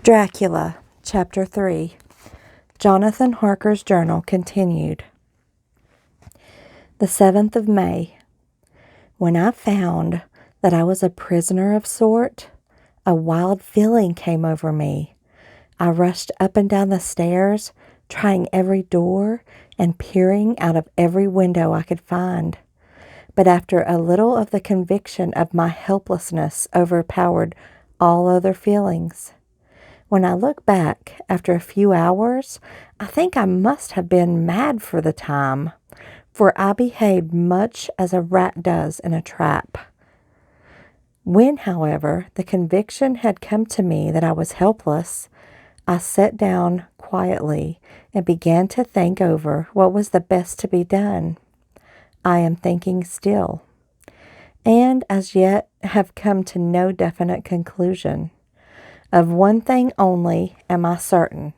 Dracula, Chapter 3. Jonathan Harker's journal continued. The 7th of May. When I found that I was a prisoner of sort, a wild feeling came over me. I rushed up and down the stairs, trying every door and peering out of every window I could find. But after a little of the conviction of my helplessness overpowered all other feelings. When I look back after a few hours, I think I must have been mad for the time, for I behaved much as a rat does in a trap. When, however, the conviction had come to me that I was helpless, I sat down quietly and began to think over what was the best to be done. I am thinking still, and as yet have come to no definite conclusion. Of one thing only am I certain,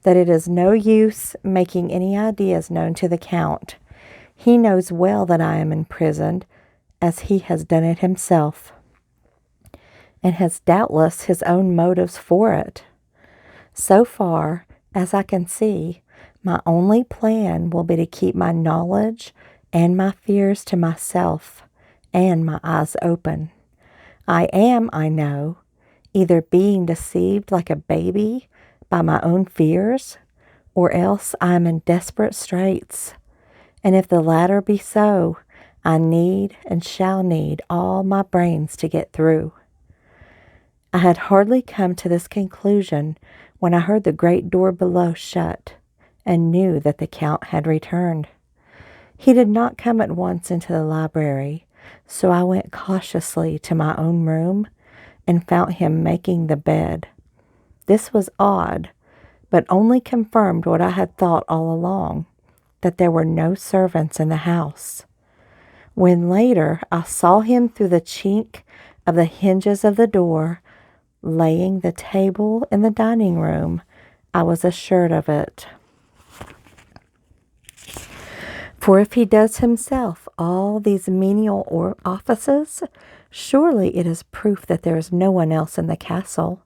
that it is no use making any ideas known to the Count. He knows well that I am imprisoned, as he has done it himself, and has doubtless his own motives for it. So far as I can see, my only plan will be to keep my knowledge and my fears to myself, and my eyes open. I am, I know, either being deceived like a baby by my own fears, or else I am in desperate straits. And if the latter be so, I need and shall need all my brains to get through. I had hardly come to this conclusion when I heard the great door below shut, and knew that the Count had returned. He did not come at once into the library, so I went cautiously to my own room and found him making the bed. This was odd, but only confirmed what I had thought all along, that there were no servants in the house. When later I saw him through the chink of the hinges of the door, laying the table in the dining room, I was assured of it. For if he does himself all these menial offices, surely it is proof that there is no one else in the castle.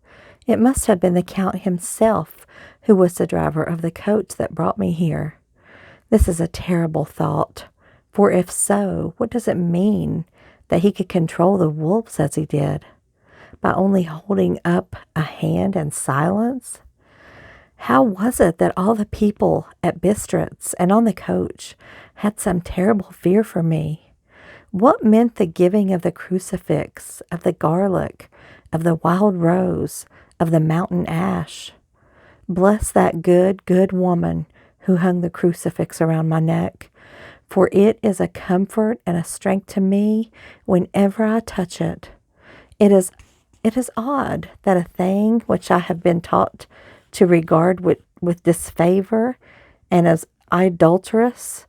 It must have been the Count himself who was the driver of the coach that brought me here. This is a terrible thought, for if so, what does it mean that he could control the wolves as he did, by only holding up a hand in silence? How was it that all the people at Bistritz and on the coach had some terrible fear for me? What meant the giving of the crucifix, of the garlic, of the wild rose, of the mountain ash? Bless that good, good woman who hung the crucifix around my neck, for it is a comfort and a strength to me whenever I touch it. It is odd that a thing which I have been taught to regard with disfavor and as idolatrous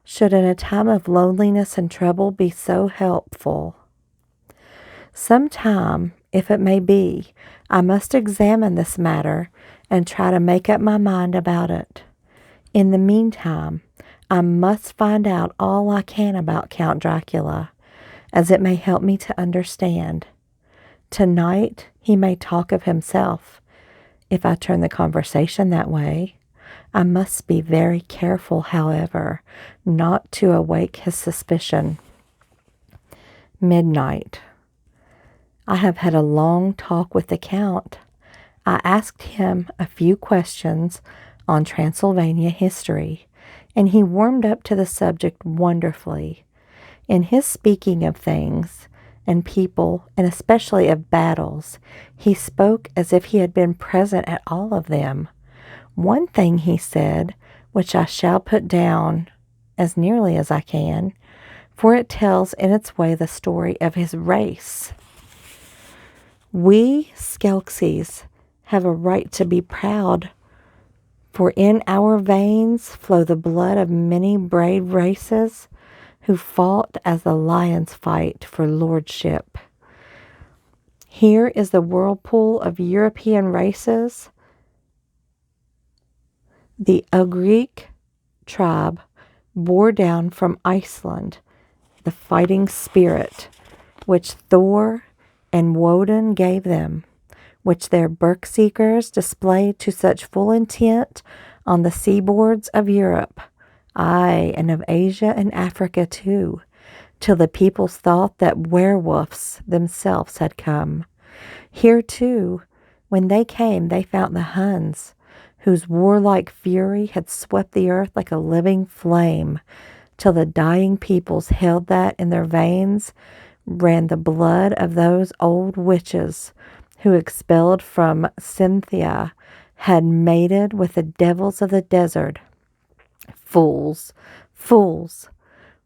should in a time of loneliness and trouble be so helpful. Sometime, if it may be, I must examine this matter and try to make up my mind about it. In the meantime, I must find out all I can about Count Dracula, as it may help me to understand. Tonight he may talk of himself. If I turn the conversation that way, I must be very careful, however, not to awake his suspicion. Midnight. I have had a long talk with the Count. I asked him a few questions on Transylvania history, and he warmed up to the subject wonderfully. In his speaking of things and people, and especially of battles, he spoke as if he had been present at all of them. One thing he said, which I shall put down as nearly as I can, for it tells in its way the story of his race. We Skelxies have a right to be proud, for in our veins flow the blood of many brave races who fought as the lions fight for lordship. Here is the whirlpool of European races. The Ugric tribe bore down from Iceland the fighting spirit which Thor and Woden gave them, which their Berkseekers displayed to such full intent on the seaboards of Europe, aye, and of Asia and Africa too, till the peoples thought that werewolves themselves had come. Here too, when they came, they found the Huns, whose warlike fury had swept the earth like a living flame, till the dying peoples held that in their veins ran the blood of those old witches who, expelled from Cynthia, had mated with the devils of the desert. Fools, fools!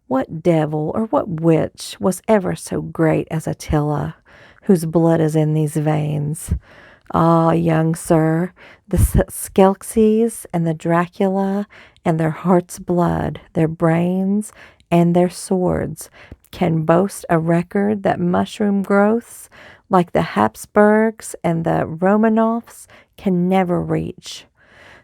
What devil or what witch was ever so great as Attila, whose blood is in these veins? Ah, young sir, the Skelxies and the Dracula and their heart's blood, their brains and their swords can boast a record that mushroom growths like the Habsburgs and the Romanovs can never reach.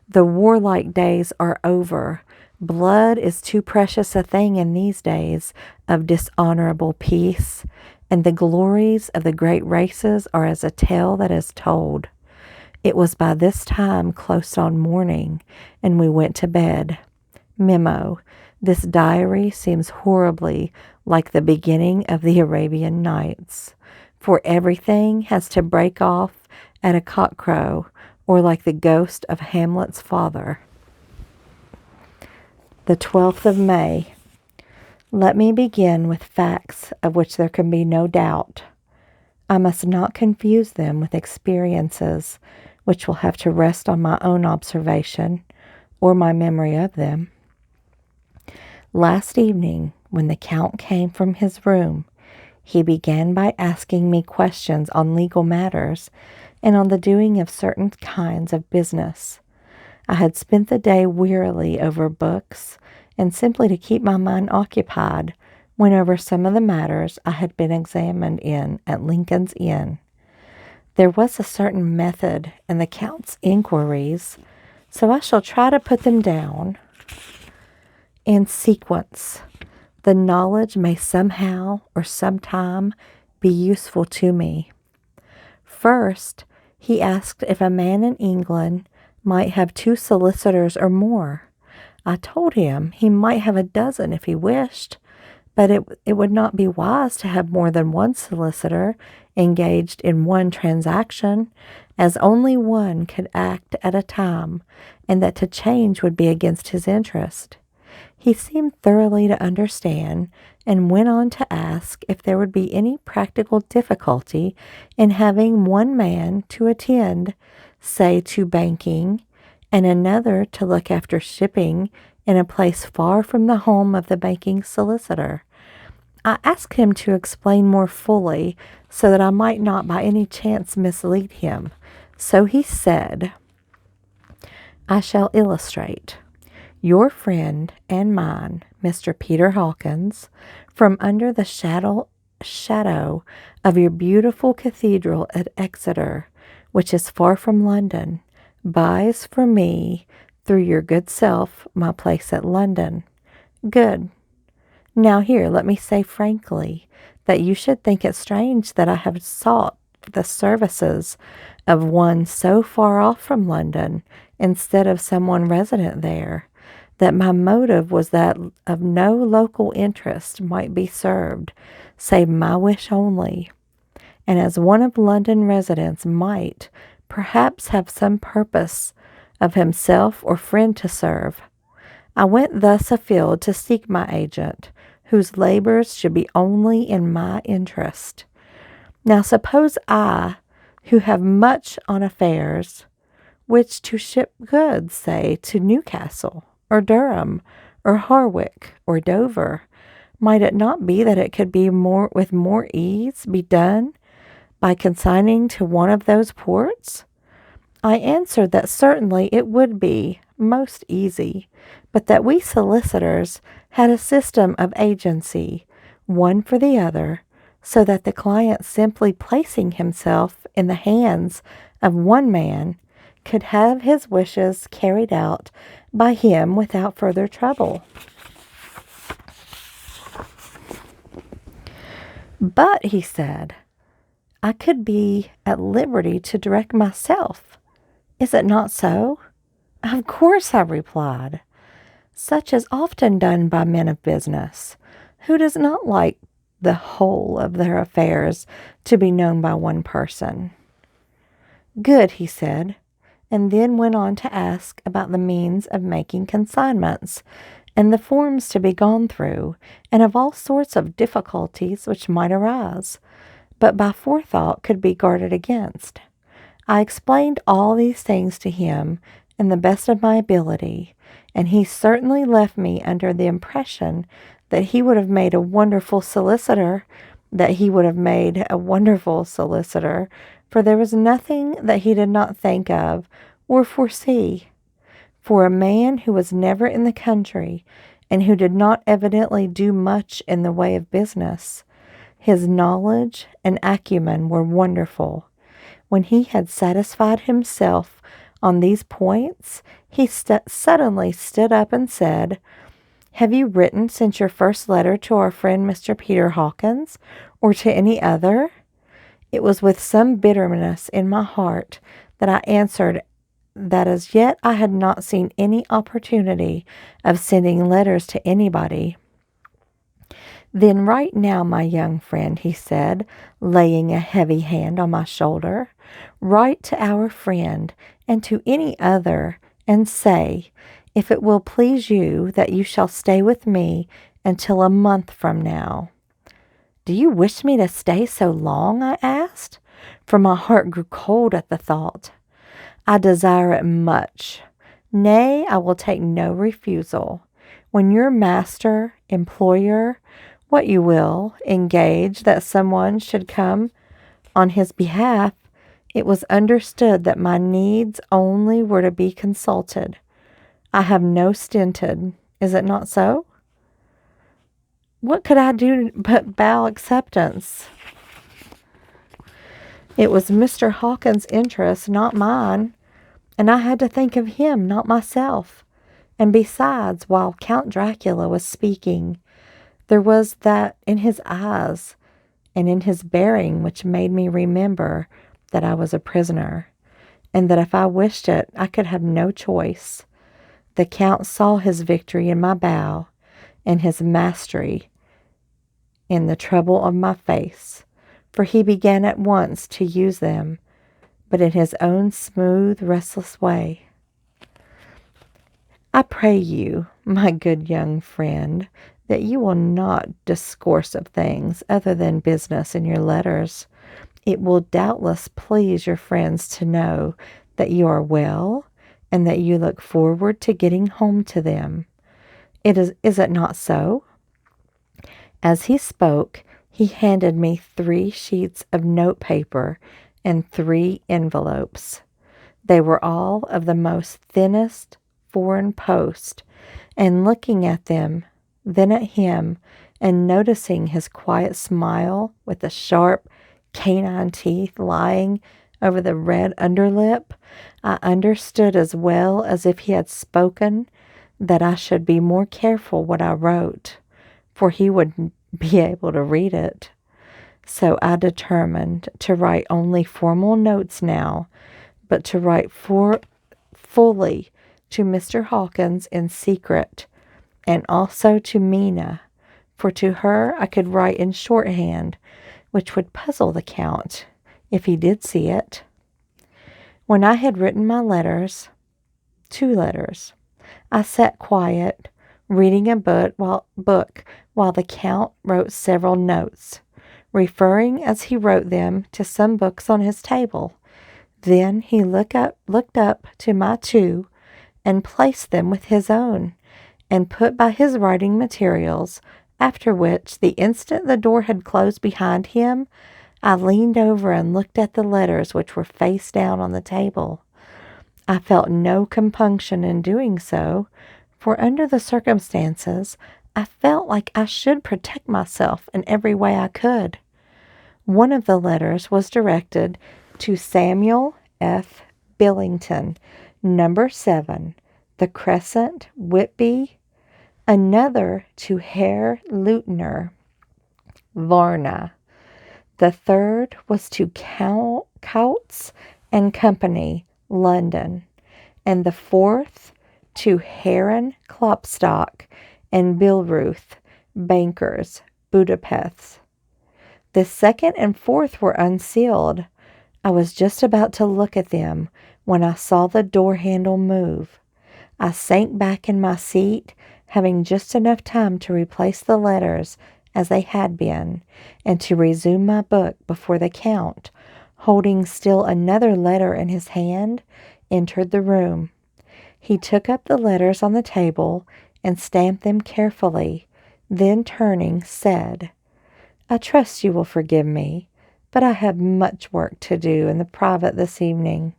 The warlike days are over. Blood is too precious a thing in these days of dishonorable peace, and the glories of the great races are as a tale that is told. It was by this time close on morning, and we went to bed. Memo. This diary seems horribly like the beginning of the Arabian Nights, for everything has to break off at a cockcrow, or like the ghost of Hamlet's father. The 12th of May. Let me begin with facts of which there can be no doubt. I must not confuse them with experiences which will have to rest on my own observation or my memory of them. Last evening, when the Count came from his room, he began by asking me questions on legal matters and on the doing of certain kinds of business. I had spent the day wearily over books, and simply to keep my mind occupied went over some of the matters I had been examined in at Lincoln's Inn. There was a certain method in the Count's inquiries, so I shall try to put them down in sequence. The knowledge may somehow or sometime be useful to me. First, he asked if a man in England might have 2 solicitors or more. I told him he might have a dozen if he wished, but it would not be wise to have more than one solicitor engaged in one transaction, as only one could act at a time, and that to change would be against his interest. He seemed thoroughly to understand, and went on to ask if there would be any practical difficulty in having one man to attend, say, to banking, and another to look after shipping in a place far from the home of the banking solicitor. I asked him to explain more fully, so that I might not by any chance mislead him. So he said, I shall illustrate. Your friend and mine, Mr. Peter Hawkins, from under the shadow of your beautiful cathedral at Exeter, which is far from London, buys for me, through your good self, my place at London. Good. Now here, let me say frankly that you should think it strange that I have sought the services of one so far off from London instead of someone resident there, that my motive was that of no local interest might be served, save my wish only, and as one of London residents might perhaps have some purpose of himself or friend to serve. I went thus afield to seek my agent, whose labors should be only in my interest. Now suppose I, who have much on affairs, which to ship goods, say, to Newcastle, or Durham, or Harwich, or Dover, might it not be that it could be with more ease be done by consigning to one of those ports? I answered that certainly it would be most easy, but that we solicitors had a system of agency, one for the other, so that the client, simply placing himself in the hands of one man, could have his wishes carried out by him without further trouble. But, he said, I could be at liberty to direct myself. Is it not so?" "Of course," I replied. "Such is often done by men of business. Who does not like the whole of their affairs to be known by one person?" "Good," he said, and then went on to ask about the means of making consignments, and the forms to be gone through, and of all sorts of difficulties which might arise, but by forethought could be guarded against. I explained all these things to him in the best of my ability, and he certainly left me under the impression that he would have made a wonderful solicitor, for there was nothing that he did not think of or foresee. For a man who was never in the country, and who did not evidently do much in the way of business, his knowledge and acumen were wonderful. When he had satisfied himself on these points, he suddenly stood up and said, "Have you written since your first letter to our friend Mr. Peter Hawkins, or to any other?" It was with some bitterness in my heart that I answered that as yet I had not seen any opportunity of sending letters to anybody. "Then write now, my young friend," he said, laying a heavy hand on my shoulder. "Write to our friend and to any other, and say, if it will please you, that you shall stay with me until a month from now." "Do you wish me to stay so long?" I asked, for my heart grew cold at the thought. "I desire it much. Nay, I will take no refusal. When your master, employer, what you will, engage that someone should come on his behalf, it was understood that my needs only were to be consulted. I have no stinted. Is it not so?" What could I do but bow acceptance? It was Mr. Hawkins' interest, not mine, and I had to think of him, not myself. And besides, while Count Dracula was speaking, there was that in his eyes and in his bearing which made me remember that I was a prisoner, and that if I wished it, I could have no choice. The Count saw his victory in my bow, and his mastery in the trouble of my face, for he began at once to use them, but in his own smooth, restless way. "I pray you, my good young friend, that you will not discourse of things other than business in your letters. It will doubtless please your friends to know that you are well, and that you look forward to getting home to them. Is it not so?" As he spoke, he handed me 3 sheets of notepaper and 3 envelopes. They were all of the most thinnest foreign post, and looking at them, then at him, and noticing his quiet smile with the sharp canine teeth lying over the red underlip, I understood as well as if he had spoken that I should be more careful what I wrote, for he would be able to read it. So I determined to write only formal notes now, but to write fully to Mr. Hawkins in secret, and also to Mina, for to her I could write in shorthand, which would puzzle the Count, if he did see it. When I had written my letters, 2 letters, I sat quiet, reading a book while the Count wrote several notes, referring as he wrote them to some books on his table. Then he looked up to my 2 and placed them with his own, and put by his writing materials, after which, the instant the door had closed behind him, I leaned over and looked at the letters which were face down on the table. I felt no compunction in doing so, for under the circumstances, I felt like I should protect myself in every way I could. One of the letters was directed to Samuel F. Billington, number 7, The Crescent, Whitby. Another to Herr Leutner, Varna. The third was to Coutts and Company, London, and the fourth to Heron Klopstock and Billruth, bankers, Budapest. The second and fourth were unsealed. I was just about to look at them when I saw the door handle move. I sank back in my seat, having just enough time to replace the letters as they had been, and to resume my book before the Count, holding still another letter in his hand, entered the room. He took up the letters on the table and stamped them carefully, then turning, said, "I trust you will forgive me, but I have much work to do in the private this evening.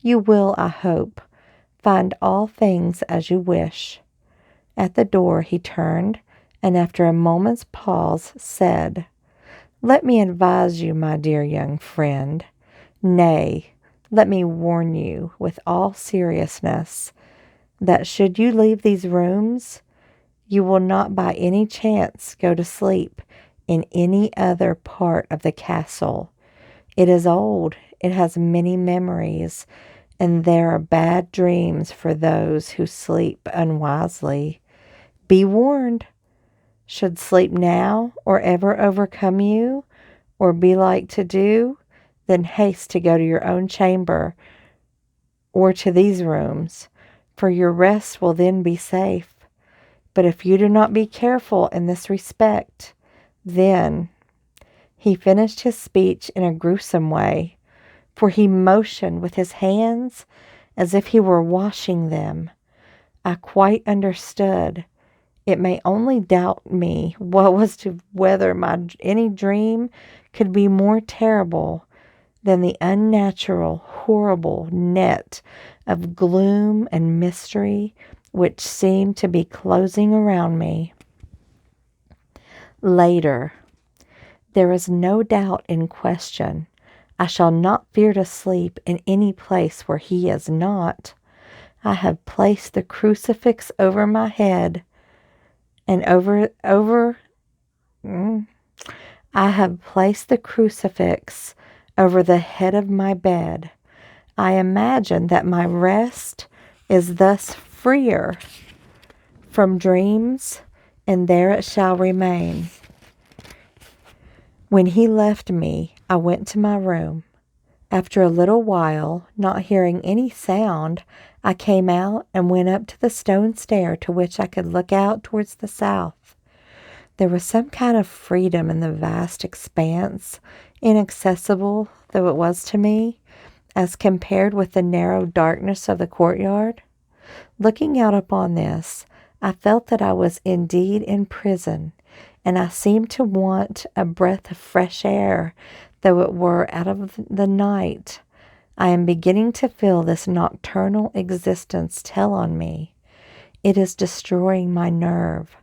You will, I hope, find all things as you wish." At the door he turned, and after a moment's pause said, "Let me advise you, my dear young friend, nay, let me warn you with all seriousness, that should you leave these rooms, you will not by any chance go to sleep in any other part of the castle. It is old, it has many memories, and there are bad dreams for those who sleep unwisely. Be warned. Should sleep now or ever overcome you, or be like to do, then haste to go to your own chamber, or to these rooms, for your rest will then be safe. But if you do not be careful in this respect, then—" He finished his speech in a gruesome way, for he motioned with his hands as if he were washing them. I quite understood. It may only doubt me what was to whether any dream could be more terrible than the unnatural, horrible net of gloom and mystery which seemed to be closing around me. Later. There is no doubt in question. I shall not fear to sleep in any place where he is not. I have placed the crucifix over my head, and I have placed the crucifix over the head of my bed. I imagine that my rest is thus freer from dreams, and there it shall remain. When he left me, I went to my room. After a little while, not hearing any sound, I came out and went up to the stone stair to which I could look out towards the south. There was some kind of freedom in the vast expanse, inaccessible though it was to me, as compared with the narrow darkness of the courtyard. Looking out upon this, I felt that I was indeed in prison, and I seemed to want a breath of fresh air, though it were out of the night. I am beginning to feel this nocturnal existence tell on me. It is destroying my nerve.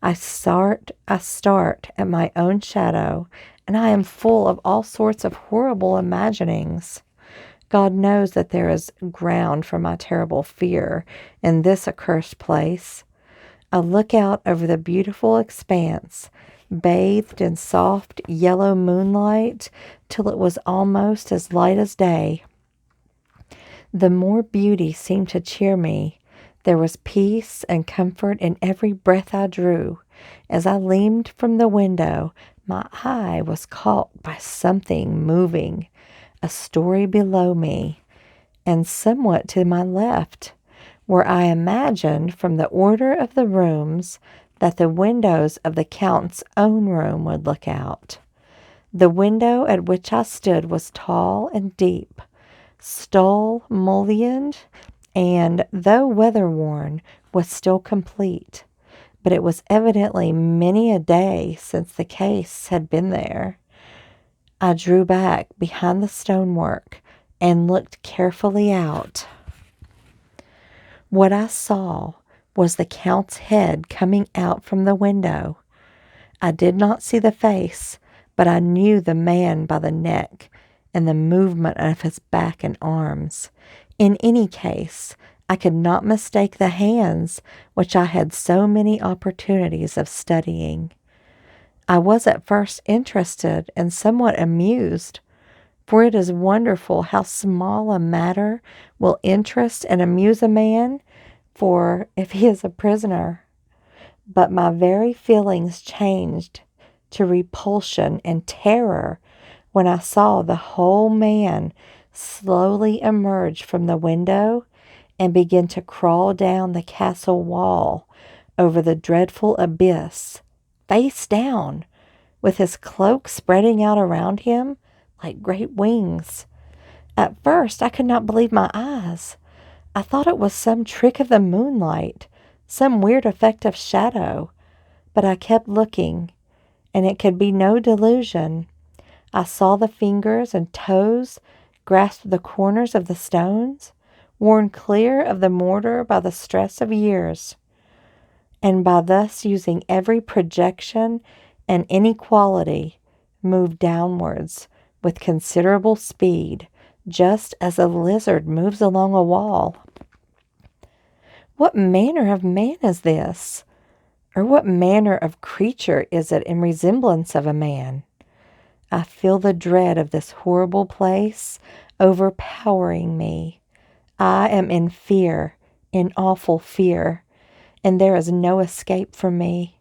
I start at my own shadow, and I am full of all sorts of horrible imaginings. God knows that there is ground for my terrible fear in this accursed place. I look out over the beautiful expanse, bathed in soft yellow moonlight, till it was almost as light as day. The more beauty seemed to cheer me. There was peace and comfort in every breath I drew. As I leaned from the window, my eye was caught by something moving, a story below me, and somewhat to my left, where I imagined from the order of the rooms that the windows of the Count's own room would look out. The window at which I stood was tall and deep, stole mullioned, and, though weather-worn, was still complete. But it was evidently many a day since the case had been there. I drew back behind the stonework and looked carefully out. What I saw was the Count's head coming out from the window. I did not see the face, but I knew the man by the neck and the movement of his back and arms. In any case, I could not mistake the hands which I had so many opportunities of studying. I was at first interested and somewhat amused, for it is wonderful how small a matter will interest and amuse a man, for if he is a prisoner. But my very feelings changed to repulsion and terror when I saw the whole man slowly emerge from the window and begin to crawl down the castle wall over the dreadful abyss, face down, with his cloak spreading out around him like great wings. At first I could not believe my eyes. I thought it was some trick of the moonlight, some weird effect of shadow, but I kept looking, and it could be no delusion. I saw the fingers and toes grasp the corners of the stones, worn clear of the mortar by the stress of years, and by thus using every projection and inequality, move downwards with considerable speed, just as a lizard moves along a wall. What manner of man is this? Or what manner of creature is it in resemblance of a man? I feel the dread of this horrible place overpowering me. I am in fear, in awful fear, and there is no escape from me.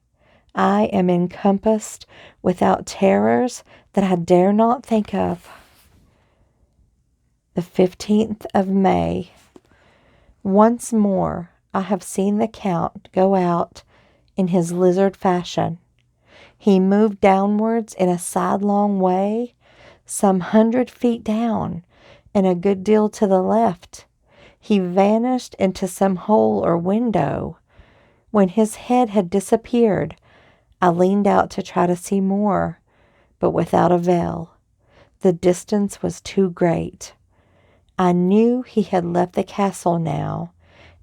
I am encompassed without terrors that I dare not think of. The 15th of May. Once more I have seen the Count go out in his lizard fashion. He moved downwards in a sidelong way, some 100 feet down, and a good deal to the left. He vanished into some hole or window. When his head had disappeared, I leaned out to try to see more, but without avail. The distance was too great. I knew he had left the castle now,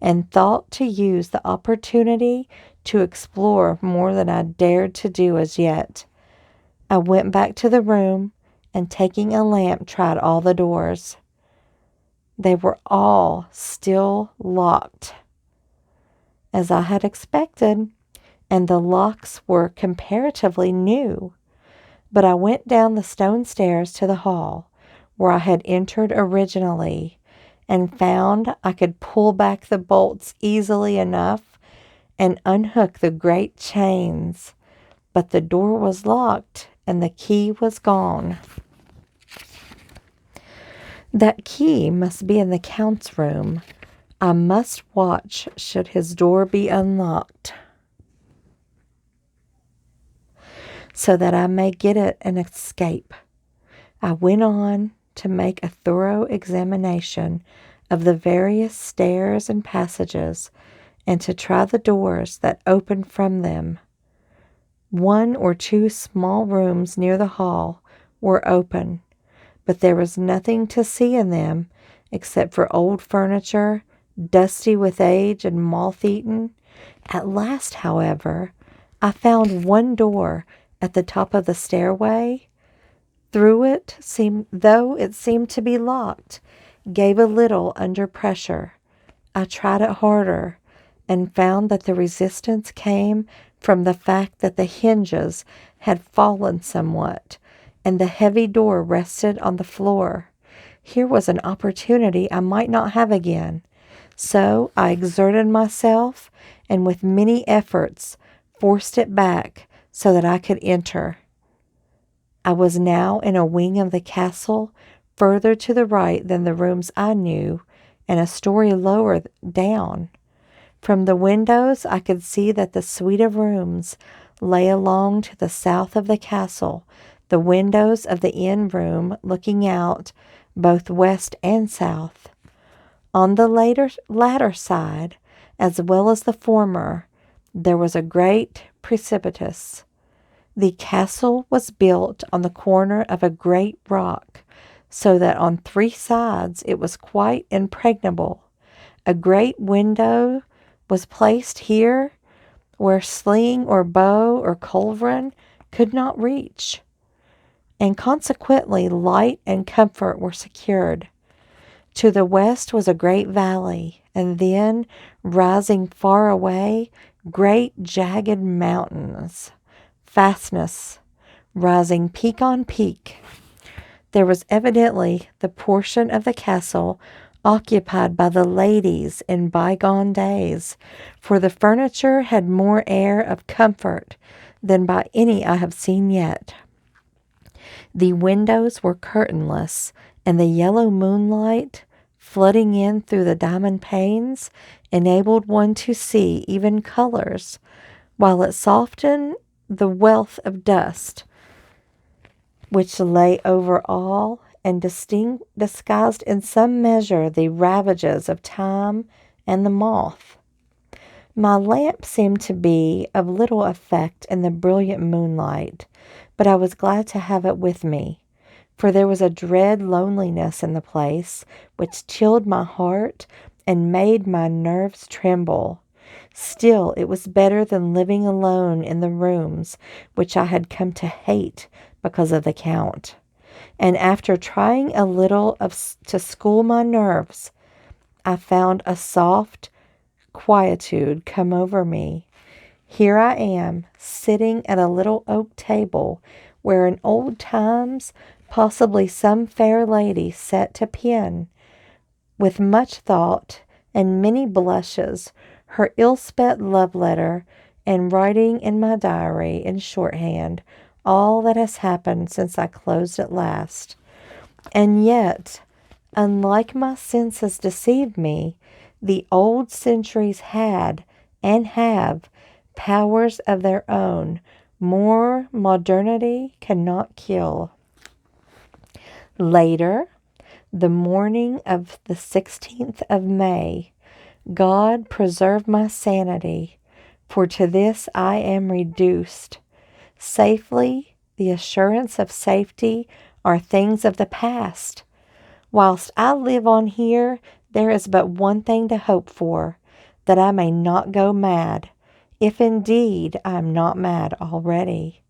and thought to use the opportunity to explore more than I dared to do as yet. I went back to the room, and taking a lamp, tried all the doors. They were all still locked, as I had expected, and the locks were comparatively new. But I went down the stone stairs to the hall, where I had entered originally, and found I could pull back the bolts easily enough and unhook the great chains, but the door was locked and the key was gone. That key must be in the Count's room. I must watch should his door be unlocked, so that I may get it and escape. I went on to make a thorough examination of the various stairs and passages, and to try the doors that opened from them. 1 or 2 small rooms near the hall were open, but there was nothing to see in them except for old furniture, dusty with age and moth-eaten. At last, however, I found one door at the top of the stairway. Through it, though it seemed to be locked, gave a little under pressure. I tried it harder, and found that the resistance came from the fact that the hinges had fallen somewhat, and the heavy door rested on the floor. Here was an opportunity I might not have again. So I exerted myself, and with many efforts forced it back so that I could enter. I was now in a wing of the castle, further to the right than the rooms I knew, and a story lower down. From the windows I could see that the suite of rooms lay along to the south of the castle, the windows of the inn room looking out both west and south. On the latter side, as well as the former, there was a great precipice. The castle was built on the corner of a great rock, so that on 3 sides it was quite impregnable. A great window was placed here where sling or bow or culverin could not reach, and consequently light and comfort were secured. To the west was a great valley, and then, rising far away, great jagged mountains, fastness, rising peak on peak. There was evidently the portion of the castle occupied by the ladies in bygone days, for the furniture had more air of comfort than by any I have seen yet. The windows were curtainless, and the yellow moonlight, flooding in through the diamond panes, enabled one to see even colors, while it softened the wealth of dust which lay over all, and disguised in some measure the ravages of time and the moth. My lamp seemed to be of little effect in the brilliant moonlight, but I was glad to have it with me, for there was a dread loneliness in the place which chilled my heart and made my nerves tremble. Still, it was better than living alone in the rooms which I had come to hate because of the Count. And after trying a little to school my nerves, I found a soft quietude come over me. Here I am, sitting at a little oak table, where in old times possibly some fair lady sat to pen, with much thought and many blushes, her ill-spelt love letter, and writing in my diary in shorthand all that has happened since I closed at last. And yet, unlike my senses deceived me, the old centuries had and have powers of their own, more modernity cannot kill. Later, the morning of the 16th of May, God preserve my sanity, for to this I am reduced. Safely, the assurance of safety are things of the past. Whilst I live on here, there is but one thing to hope for, that I may not go mad, if indeed I am not mad already.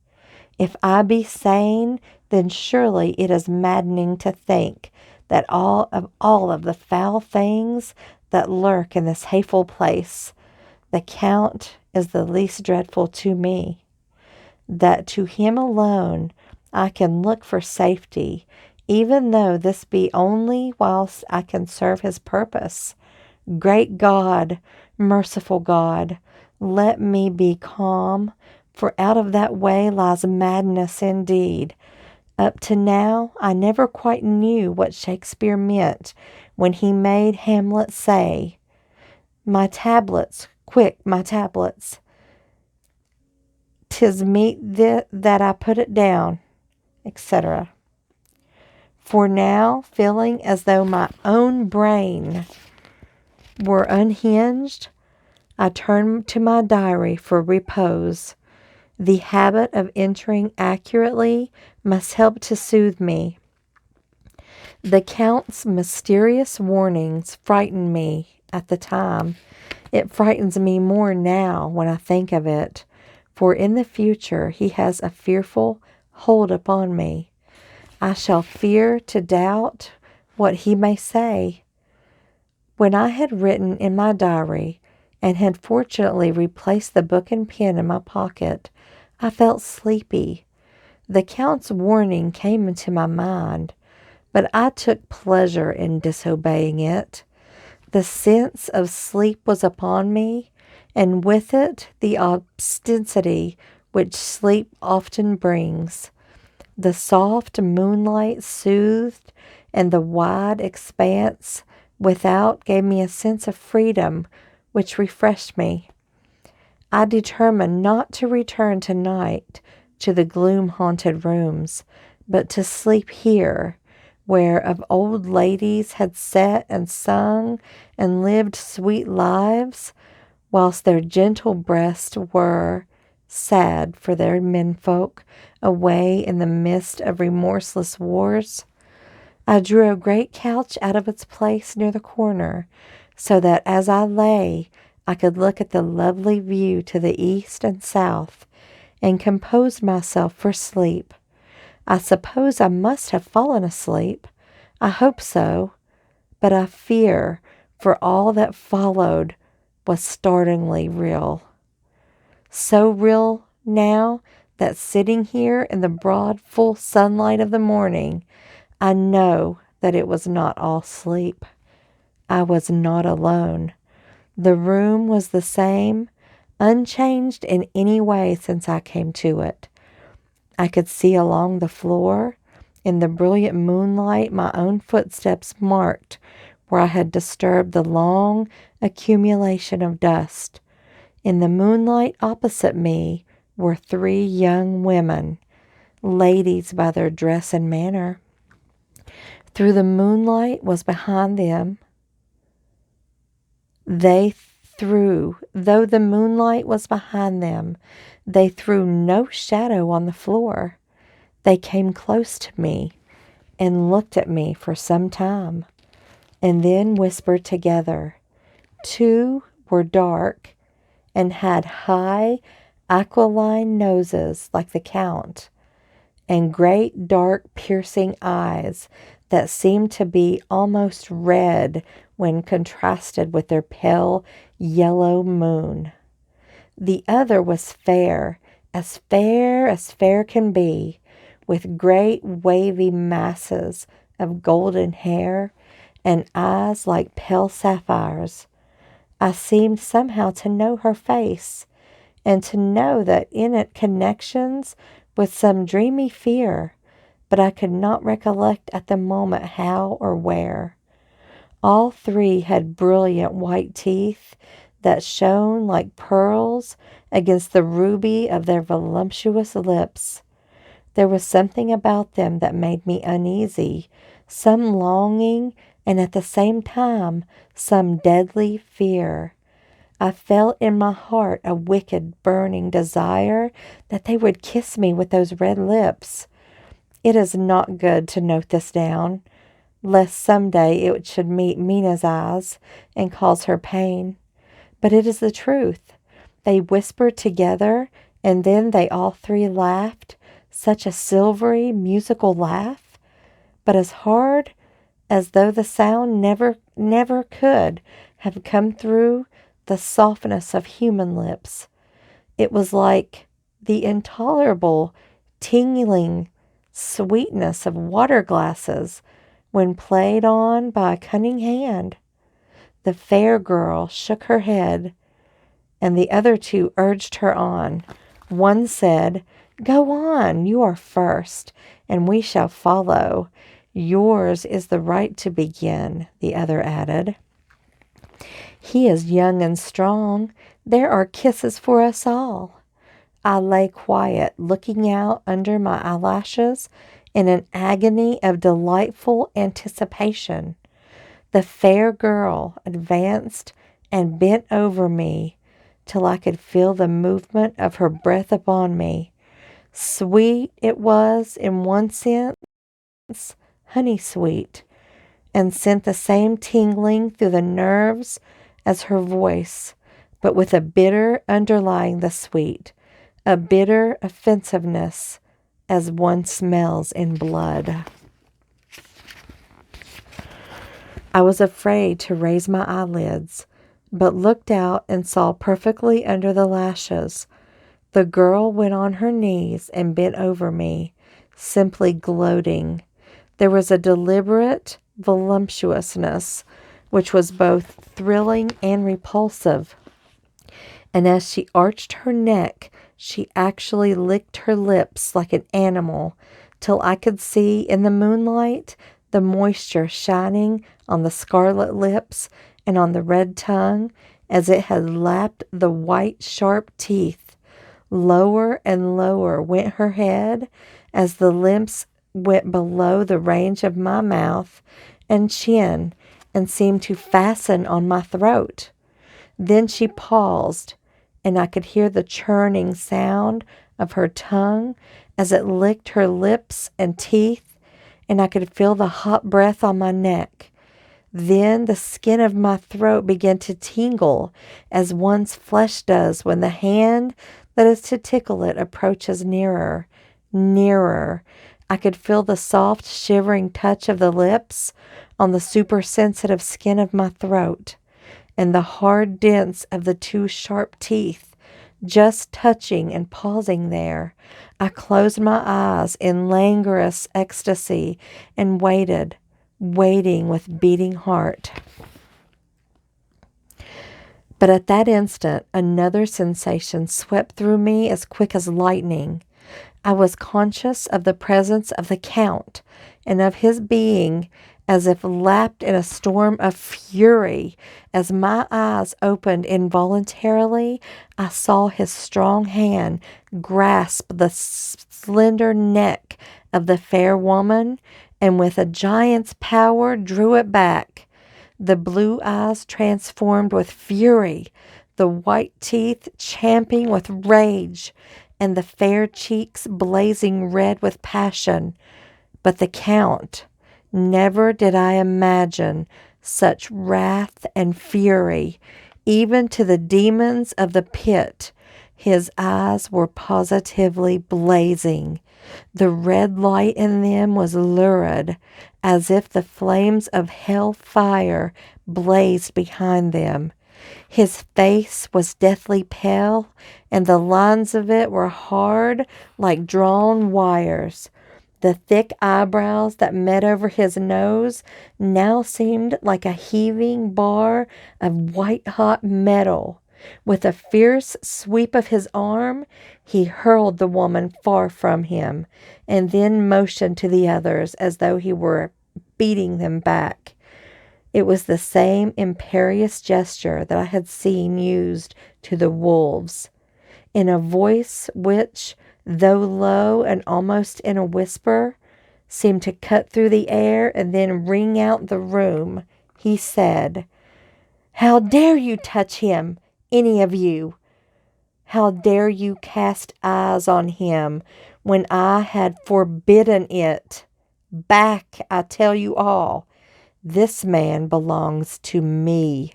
If I be sane, then surely it is maddening to think that all of the foul things that lurk in this hateful place, the Count is the least dreadful to me, that to him alone I can look for safety, even though this be only whilst I can serve his purpose. Great God, merciful God, let me be calm, for out of that way lies madness indeed. Up to now, I never quite knew what Shakespeare meant when he made Hamlet say, "My tablets, quick, my tablets, 'tis meet that I put it down," etc. For now, feeling as though my own brain were unhinged, I turn to my diary for repose. The habit of entering accurately must help to soothe me. The Count's mysterious warnings frightened me at the time. It frightens me more now when I think of it, for in the future he has a fearful hold upon me. I shall fear to doubt what he may say. When I had written in my diary and had fortunately replaced the book and pen in my pocket, I felt sleepy. The Count's warning came into my mind, but I took pleasure in disobeying it. The sense of sleep was upon me, and with it the obstinity which sleep often brings. The soft moonlight soothed, and the wide expanse without gave me a sense of freedom which refreshed me. I determined not to return tonight to the gloom-haunted rooms, but to sleep here, where of old ladies had sat and sung and lived sweet lives, whilst their gentle breasts were sad for their menfolk away in the midst of remorseless wars. I drew a great couch out of its place near the corner, so that as I lay, I could look at the lovely view to the east and south, and composed myself for sleep. I suppose I must have fallen asleep. I hope so, but I fear, for all that followed was startlingly real. So real now that sitting here in the broad, full sunlight of the morning, I know that it was not all sleep. I was not alone. The room was the same, unchanged in any way since I came to it. I could see along the floor, in the brilliant moonlight, my own footsteps marked where I had disturbed the long accumulation of dust. In the moonlight opposite me were 3 young women, ladies by their dress and manner. Through the moonlight was behind them. Though the moonlight was behind them, they threw no shadow on the floor. They came close to me and looked at me for some time, and then whispered together. 2 were dark and had high, aquiline noses like the Count, and great, dark, piercing eyes that seemed to be almost red when contrasted with their pale yellow moon. The other was fair as fair can be, with great wavy masses of golden hair and eyes like pale sapphires. I seemed somehow to know her face, and to know that in it connections with some dreamy fear, but I could not recollect at the moment how or where. All 3 had brilliant white teeth that shone like pearls against the ruby of their voluptuous lips. There was something about them that made me uneasy, some longing, and at the same time some deadly fear. I felt in my heart a wicked, burning desire that they would kiss me with those red lips. It is not good to note this down, lest some day it should meet Mina's eyes and cause her pain. But it is the truth. They whispered together, and then they all 3 laughed, such a silvery, musical laugh, but as hard as though the sound never could have come through the softness of human lips. It was like the intolerable, tingling sweetness of water glasses when played on by a cunning hand. The fair girl shook her head, and the other 2 urged her on. One said, "Go on, you are first, and we shall follow. Yours is the right to begin," the other added. "He is young and strong. There are kisses for us all." I lay quiet, looking out under my eyelashes in an agony of delightful anticipation. The fair girl advanced and bent over me till I could feel the movement of her breath upon me. Sweet it was in one sense, honey sweet, and sent the same tingling through the nerves as her voice, but with a bitter underlying the sweet, a bitter offensiveness as one smells in blood. I was afraid to raise my eyelids, but looked out and saw perfectly under the lashes. The girl went on her knees and bent over me, simply gloating. There was a deliberate voluptuousness which was both thrilling and repulsive, and as she arched her neck, she actually licked her lips like an animal, till I could see in the moonlight the moisture shining on the scarlet lips and on the red tongue as it had lapped the white sharp teeth. Lower and lower went her head as the lips went below the range of my mouth and chin and seemed to fasten on my throat. Then she paused, and I could hear the churning sound of her tongue as it licked her lips and teeth, and I could feel the hot breath on my neck. Then the skin of my throat began to tingle as one's flesh does when the hand that is to tickle it approaches nearer, nearer. I could feel the soft, shivering touch of the lips on the supersensitive skin of my throat, and the hard dents of the 2 sharp teeth just touching and pausing there. I closed my eyes in languorous ecstasy and waited, waiting with beating heart. But at that instant, another sensation swept through me as quick as lightning. I was conscious of the presence of the Count and of his being as if lapped in a storm of fury. As my eyes opened involuntarily, I saw his strong hand grasp the slender neck of the fair woman, and with a giant's power drew it back. The blue eyes transformed with fury, the white teeth champing with rage, and the fair cheeks blazing red with passion. But the Count, never did I imagine such wrath and fury, even to the demons of the pit. His eyes were positively blazing. The red light in them was lurid, as if the flames of hell fire blazed behind them. His face was deathly pale, and the lines of it were hard like drawn wires. The thick eyebrows that met over his nose now seemed like a heaving bar of white-hot metal. With a fierce sweep of his arm, he hurled the woman far from him, and then motioned to the others as though he were beating them back. It was the same imperious gesture that I had seen used to the wolves. In a voice which, though low and almost in a whisper, seemed to cut through the air and then ring out the room, he said, "How dare you touch him, any of you? How dare you cast eyes on him when I had forbidden it? Back, I tell you all. This man belongs to me.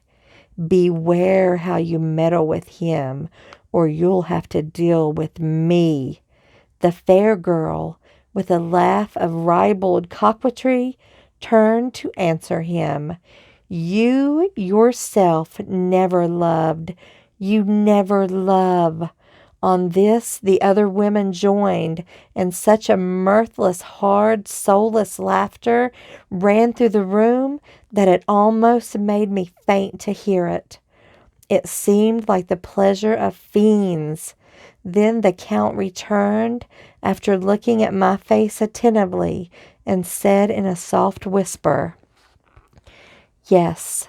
Beware how you meddle with him, or you'll have to deal with me." The fair girl, with a laugh of ribald coquetry, turned to answer him. "You yourself never loved. You never love." On this the other women joined, and such a mirthless, hard, soulless laughter ran through the room that it almost made me faint to hear it. It seemed like the pleasure of fiends. Then the Count returned, after looking at my face attentively, and said in a soft whisper, "Yes,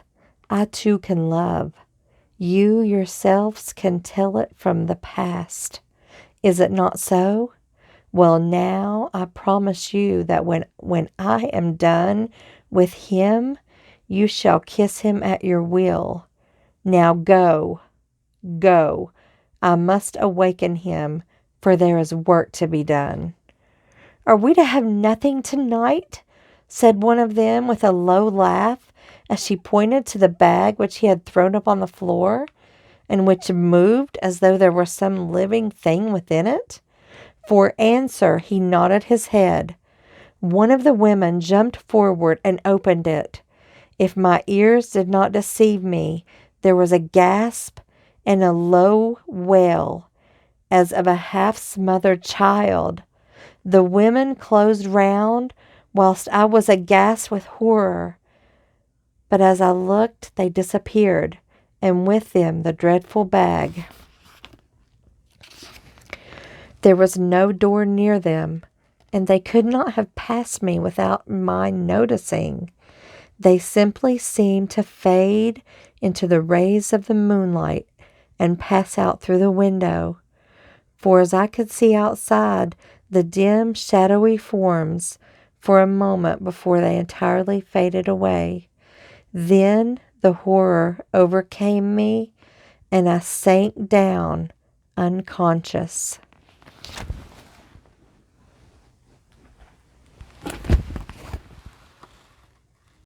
I too can love. You yourselves can tell it from the past. Is it not so? Well, now I promise you that when I am done with him, you shall kiss him at your will. Now go, go. I must awaken him, for there is work to be done." "Are we to have nothing tonight?" said one of them with a low laugh, as she pointed to the bag which he had thrown up on the floor, and which moved as though there were some living thing within it. For answer, he nodded his head. One of the women jumped forward and opened it. If my ears did not deceive me, there was a gasp and a low wail, as of a half-smothered child. The women closed round, whilst I was aghast with horror. But as I looked, they disappeared, and with them the dreadful bag. There was no door near them, and they could not have passed me without my noticing. They simply seemed to fade into the rays of the moonlight and pass out through the window. For as I could see outside the dim, shadowy forms for a moment before they entirely faded away. Then the horror overcame me, and I sank down unconscious.